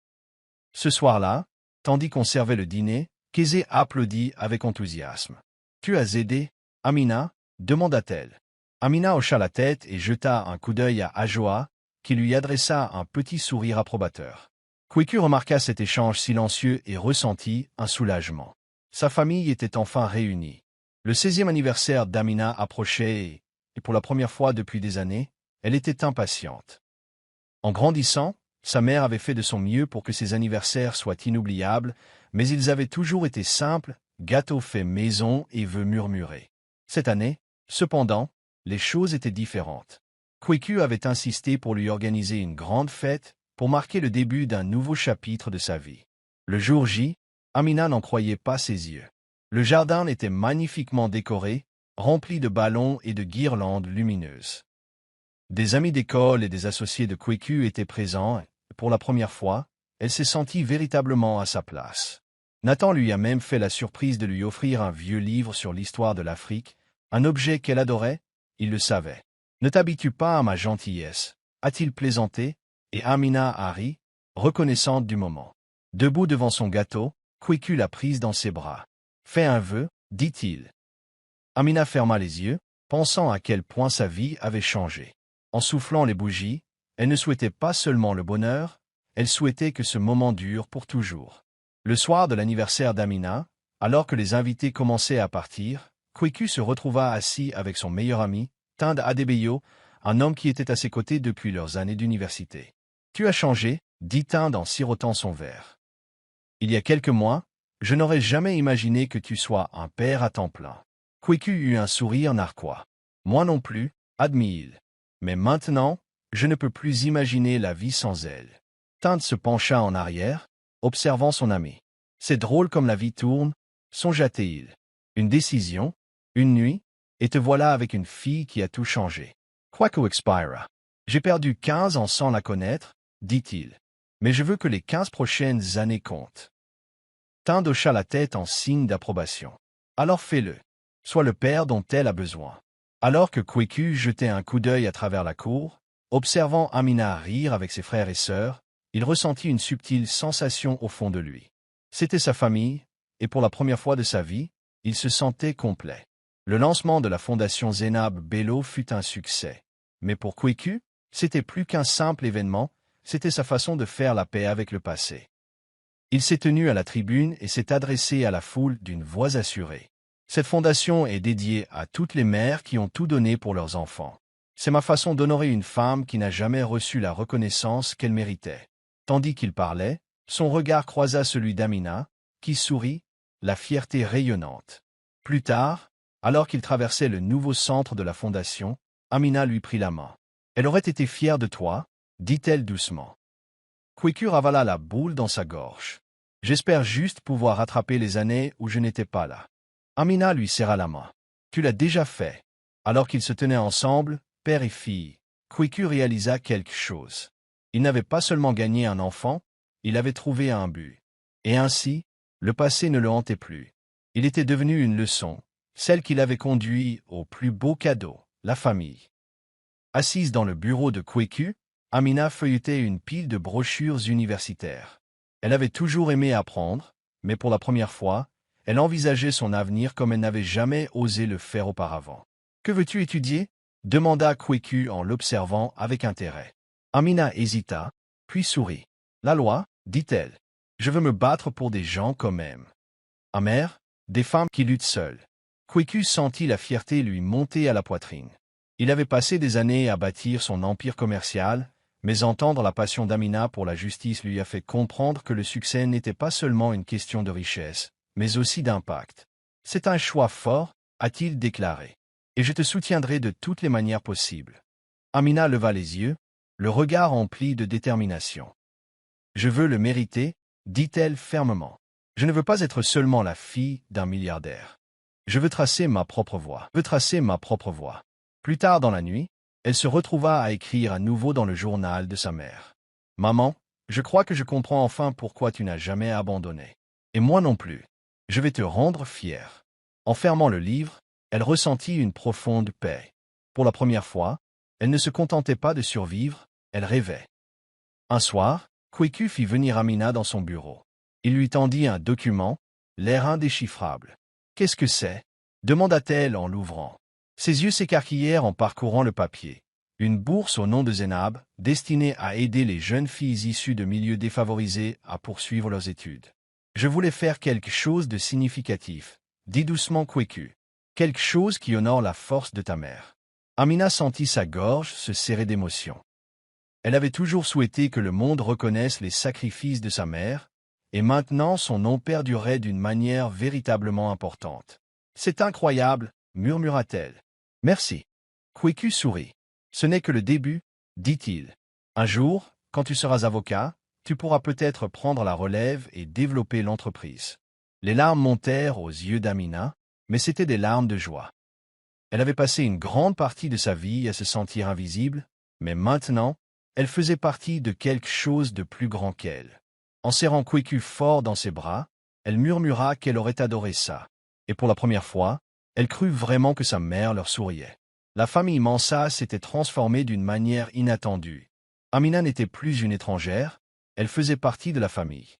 Ce soir-là, tandis qu'on servait le dîner, Kézé applaudit avec enthousiasme. Tu as aidé, Amina? Demanda-t-elle. Amina hocha la tête et jeta un coup d'œil à Ajoa, qui lui adressa un petit sourire approbateur. Kweku remarqua cet échange silencieux et ressentit un soulagement. Sa famille était enfin réunie. Le 16e anniversaire d'Amina approchait et pour la première fois depuis des années, elle était impatiente. En grandissant, sa mère avait fait de son mieux pour que ses anniversaires soient inoubliables, mais ils avaient toujours été simples, gâteaux faits maison et vœux murmurés. Cette année, cependant, les choses étaient différentes. Kweku avait insisté pour lui organiser une grande fête pour marquer le début d'un nouveau chapitre de sa vie. Le jour J, Amina n'en croyait pas ses yeux. Le jardin était magnifiquement décoré, rempli de ballons et de guirlandes lumineuses. Des amis d'école et des associés de Kweku étaient présents et, pour la première fois, elle s'est sentie véritablement à sa place. Nathan lui a même fait la surprise de lui offrir un vieux livre sur l'histoire de l'Afrique, un objet qu'elle adorait, il le savait. Ne t'habitue pas à ma gentillesse, a-t-il plaisanté, et Amina a ri, reconnaissante du moment. Debout devant son gâteau, Kweku l'a prise dans ses bras. Fais un vœu, dit-il. Amina ferma les yeux, pensant à quel point sa vie avait changé. En soufflant les bougies, elle ne souhaitait pas seulement le bonheur, elle souhaitait que ce moment dure pour toujours. Le soir de l'anniversaire d'Amina, alors que les invités commençaient à partir, Kweku se retrouva assis avec son meilleur ami, Tinde Adebayo, un homme qui était à ses côtés depuis leurs années d'université. « Tu as changé, dit Tinde en sirotant son verre. Il y a quelques mois, je n'aurais jamais imaginé que tu sois un père à temps plein. Kweku eut un sourire narquois. Moi non plus, admit-il. Mais maintenant, je ne peux plus imaginer la vie sans elle. Tinde se pencha en arrière, observant son ami. C'est drôle comme la vie tourne, songea-t-il. Une décision, une nuit, et te voilà avec une fille qui a tout changé. Kweku expira. J'ai perdu 15 ans sans la connaître, dit-il. Mais je veux que les 15 prochaines années comptent. Tinde hocha la tête en signe d'approbation. Alors fais-le. Sois le père dont elle a besoin. Alors que Kweku jetait un coup d'œil à travers la cour, observant Amina rire avec ses frères et sœurs, il ressentit une subtile sensation au fond de lui. C'était sa famille, et pour la première fois de sa vie, il se sentait complet. Le lancement de la fondation Zénab Bello fut un succès. Mais pour Kweku, c'était plus qu'un simple événement, c'était sa façon de faire la paix avec le passé. Il s'est tenu à la tribune et s'est adressé à la foule d'une voix assurée. Cette fondation est dédiée à toutes les mères qui ont tout donné pour leurs enfants. C'est ma façon d'honorer une femme qui n'a jamais reçu la reconnaissance qu'elle méritait. Tandis qu'il parlait, son regard croisa celui d'Amina, qui sourit, la fierté rayonnante. Plus tard, alors qu'il traversait le nouveau centre de la fondation, Amina lui prit la main. « Elle aurait été fière de toi, dit-elle doucement. » Kweku ravala la boule dans sa gorge. « J'espère juste pouvoir rattraper les années où je n'étais pas là. » Amina lui serra la main. « Tu l'as déjà fait. » Alors qu'ils se tenaient ensemble, père et fille, Kweku réalisa quelque chose. Il n'avait pas seulement gagné un enfant, il avait trouvé un but. Et ainsi, le passé ne le hantait plus. Il était devenu une leçon, celle qui l'avait conduit au plus beau cadeau, la famille. Assise dans le bureau de Kweku, Amina feuilletait une pile de brochures universitaires. Elle avait toujours aimé apprendre, mais pour la première fois, elle envisageait son avenir comme elle n'avait jamais osé le faire auparavant. « Que veux-tu étudier » demanda Kweku en l'observant avec intérêt. Amina hésita, puis sourit. « La loi, dit-elle. Je veux me battre pour des gens comme eux. Amère, des femmes qui luttent seules. » Kweku sentit la fierté lui monter à la poitrine. Il avait passé des années à bâtir son empire commercial, mais entendre la passion d'Amina pour la justice lui a fait comprendre que le succès n'était pas seulement une question de richesse, mais aussi d'impact. « C'est un choix fort, a-t-il déclaré. Et je te soutiendrai de toutes les manières possibles. » Amina leva les yeux, le regard empli de détermination. Je veux le mériter, dit-elle fermement. Je ne veux pas être seulement la fille d'un milliardaire. Je veux tracer ma propre voie. Plus tard dans la nuit, elle se retrouva à écrire à nouveau dans le journal de sa mère. « Maman, je crois que je comprends enfin pourquoi tu n'as jamais abandonné. Et moi non plus. Je vais te rendre fière. » En fermant le livre, elle ressentit une profonde paix. Pour la première fois, elle ne se contentait pas de survivre, elle rêvait. Un soir, Kweku fit venir Amina dans son bureau. Il lui tendit un document, l'air indéchiffrable. « Qu'est-ce que c'est » demanda-t-elle en l'ouvrant. Ses yeux s'écarquillèrent en parcourant le papier. Une bourse au nom de Zénab, destinée à aider les jeunes filles issues de milieux défavorisés à poursuivre leurs études. « Je voulais faire quelque chose de significatif, » dit doucement Kweku. « Quelque chose qui honore la force de ta mère. » Amina sentit sa gorge se serrer d'émotion. Elle avait toujours souhaité que le monde reconnaisse les sacrifices de sa mère, et maintenant son nom perdurait d'une manière véritablement importante. « C'est incroyable, » murmura-t-elle. « Merci. » Kweku sourit. « Ce n'est que le début, » dit-il. « Un jour, quand tu seras avocat, tu pourras peut-être prendre la relève et développer l'entreprise. » Les larmes montèrent aux yeux d'Amina, mais c'étaient des larmes de joie. Elle avait passé une grande partie de sa vie à se sentir invisible, mais maintenant, elle faisait partie de quelque chose de plus grand qu'elle. En serrant Kweku fort dans ses bras, elle murmura qu'elle aurait adoré ça. Et pour la première fois, elle crut vraiment que sa mère leur souriait. La famille Mansa s'était transformée d'une manière inattendue. Amina n'était plus une étrangère, elle faisait partie de la famille.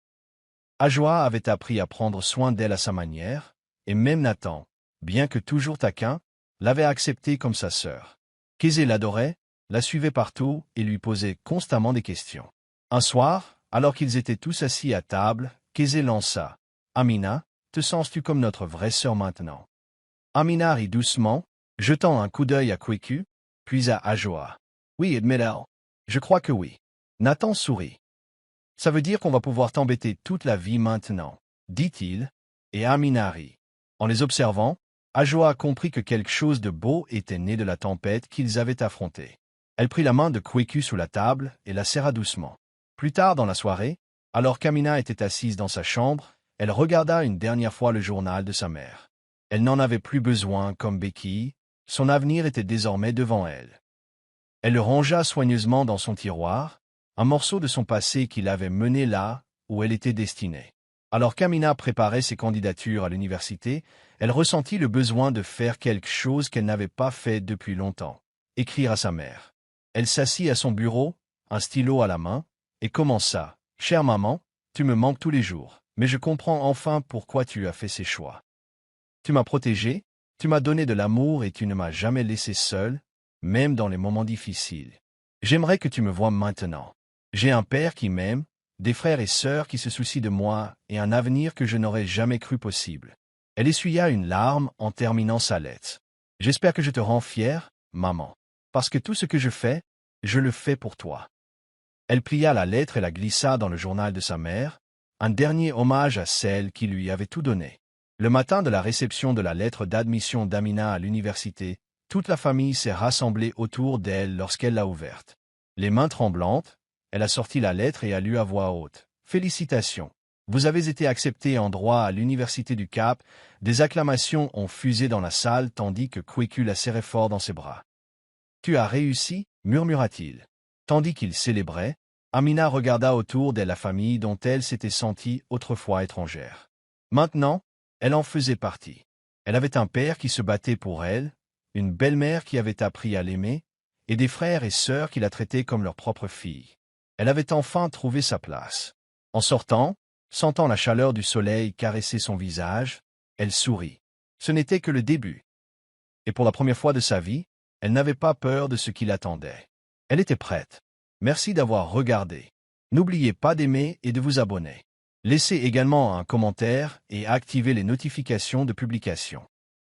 Ajwa avait appris à prendre soin d'elle à sa manière, et même Nathan, bien que toujours taquin, l'avait acceptée comme sa sœur. Kézé l'adorait, la suivait partout et lui posait constamment des questions. Un soir, alors qu'ils étaient tous assis à table, Kézé lança. « Amina, te sens-tu comme notre vraie sœur maintenant ?» Amina rit doucement, jetant un coup d'œil à Kweku, puis à Ajwa. « Oui, admit-elle. Je crois que oui. » Nathan sourit. « Ça veut dire qu'on va pouvoir t'embêter toute la vie maintenant, » dit-il, et Amina rit. En les observant, Ajwa comprit que quelque chose de beau était né de la tempête qu'ils avaient affrontée. Elle prit la main de Kweku sous la table et la serra doucement. Plus tard dans la soirée, alors qu'Amina était assise dans sa chambre, elle regarda une dernière fois le journal de sa mère. Elle n'en avait plus besoin comme béquille, son avenir était désormais devant elle. Elle le rangea soigneusement dans son tiroir, un morceau de son passé qui l'avait menée là où elle était destinée. Alors qu'Amina préparait ses candidatures à l'université, elle ressentit le besoin de faire quelque chose qu'elle n'avait pas fait depuis longtemps, écrire à sa mère. Elle s'assit à son bureau, un stylo à la main, et commença. « Chère maman, tu me manques tous les jours, mais je comprends enfin pourquoi tu as fait ces choix. Tu m'as protégée, tu m'as donné de l'amour et tu ne m'as jamais laissé seule, même dans les moments difficiles. J'aimerais que tu me voies maintenant. J'ai un père qui m'aime, des frères et sœurs qui se soucient de moi et un avenir que je n'aurais jamais cru possible. » Elle essuya une larme en terminant sa lettre. « J'espère que je te rends fière, maman. Parce que tout ce que je fais, je le fais pour toi. » Elle plia la lettre et la glissa dans le journal de sa mère, un dernier hommage à celle qui lui avait tout donné. Le matin de la réception de la lettre d'admission d'Amina à l'université, toute la famille s'est rassemblée autour d'elle lorsqu'elle l'a ouverte. Les mains tremblantes, elle a sorti la lettre et a lu à voix haute. « Félicitations. Vous avez été accepté en droit à l'Université du Cap. » Des acclamations ont fusé dans la salle tandis que Kweku la serrait fort dans ses bras. « Tu as réussi » murmura-t-il. Tandis qu'il célébrait, Amina regarda autour d'elle la famille dont elle s'était sentie autrefois étrangère. Maintenant, elle en faisait partie. Elle avait un père qui se battait pour elle, une belle-mère qui avait appris à l'aimer, et des frères et sœurs qui la traitaient comme leur propre fille. Elle avait enfin trouvé sa place. En sortant, sentant la chaleur du soleil caresser son visage, elle sourit. Ce n'était que le début. Et pour la première fois de sa vie, elle n'avait pas peur de ce qui l'attendait. Elle était prête. Merci d'avoir regardé. N'oubliez pas d'aimer et de vous abonner. Laissez également un commentaire et activez les notifications de publication.